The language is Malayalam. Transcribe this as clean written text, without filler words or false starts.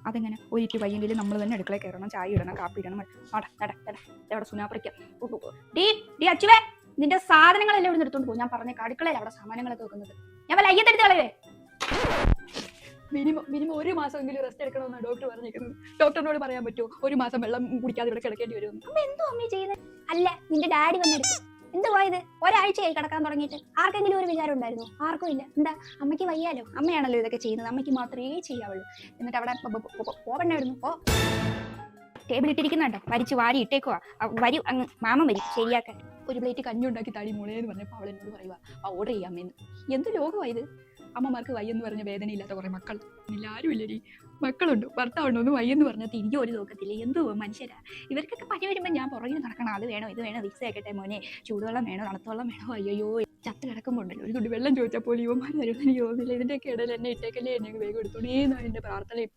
അതെങ്ങനെ ഒരിക്കൽ വയ്യെങ്കിലും നമ്മൾ തന്നെ അടുക്കളയിൽ കയറണം, ചായ ഇടണം, കാപ്പി ഇടണം. അവിടെ സുനാപ്രിക്ക ഡീ അച്ചുവേ, നിന്റെ സാധനങ്ങളെല്ലാം ഇവിടെ എടുത്തോണ്ട് പോകും. ഞാൻ പറഞ്ഞ അടുക്കളയിൽ അവിടെ സാമാനങ്ങളൊക്കെ വെക്കുന്നത്. ഞാൻ വല്ല അയ്യത്തെടുത്ത് കളയേ. മിനിമം 1 മാസമെങ്കിലും റെസ്റ്റ് എടുക്കണമെന്നാണ് ഡോക്ടർ പറഞ്ഞിരിക്കുന്നത്. ഡോക്ടറിനോട് പറയാൻ പറ്റുമോ 1 മാസം വെള്ളം കുടിക്കാതെ ഇവിടെ കിടക്കേണ്ടി വരുമെന്ന്? അമ്മ എന്തോ അമ്മ ചെയ്യുന്നത്? അല്ല, നിന്റെ ഡാഡി വന്നെടുക്കും. എന്തുവാ ഇത്? ഒരാഴ്ചയായി കിടക്കാൻ തുടങ്ങിയിട്ട്. ആർക്കെങ്കിലും ഒരു വിചാരം ഉണ്ടായിരുന്നു? ആർക്കും ഇല്ല. എന്താ അമ്മയ്ക്ക് വയ്യാലോ? അമ്മയാണല്ലോ ഇതൊക്കെ ചെയ്യുന്നത്, അമ്മയ്ക്ക് മാത്രമേ ചെയ്യാവുള്ളൂ. എന്നിട്ട് അവിടെ പോവണ്ടായിരുന്നു. ഓ, ടേബിൾ ഇട്ടിരിക്കുന്നുണ്ടോ? വരിച്ച് വാരി ഇട്ടേക്കുവാ. വരും അങ്ങ് മാമൻ വരും ശരിയാക്കാൻ. ഒരു പ്ലേറ്റ് കഞ്ഞി ഉണ്ടാക്കി താടി മോളേന്ന് പറഞ്ഞപ്പോൾ അവൾ എന്നോട് പറയുക ഓർഡർ ചെയ്യാമെന്ന്. എന്ത് ലോകമാണ് ഇത്? അമ്മമാർക്ക് വയ്യെന്ന് പറഞ്ഞ വേദനയില്ലാത്ത കുറെ മക്കൾ എല്ലാവരും ഇല്ലടി. മക്കളുണ്ട്, ഭർത്താവുണ്ടോ, ഒന്നും വയ്യെന്ന് പറഞ്ഞാൽ തിരികെ ഒരു നോക്കത്തില്ല. എന്തോ മനുഷ്യരാ ഇവർക്കൊക്കെ. പനി വരുമ്പോൾ ഞാൻ പുറകിൽ നടക്കണം. അത് വേണോ ഇത് വേണോ, വിക്സ് ആക്കട്ടെ മോനെ, ചൂടുവെള്ളം വേണോ തണുത്തവെള്ളം വേണോ, അയ്യോ ചത്ത് കിടക്കുമ്പോൾ ഉണ്ടല്ലോ ഒരു തുള്ളി വെള്ളം ചോദിച്ചാൽ പോലും ഇവന്മാർ തരുമെന്ന് എനിക്ക് തോന്നുന്നില്ല. ഇതിൻ്റെയൊക്കെ ഇടയിൽ എന്നെ ഇട്ടേക്കല്ലേ, എന്നെ വേഗം എടുത്തോണേന്നാണ് എൻ്റെ പ്രാർത്ഥനയും.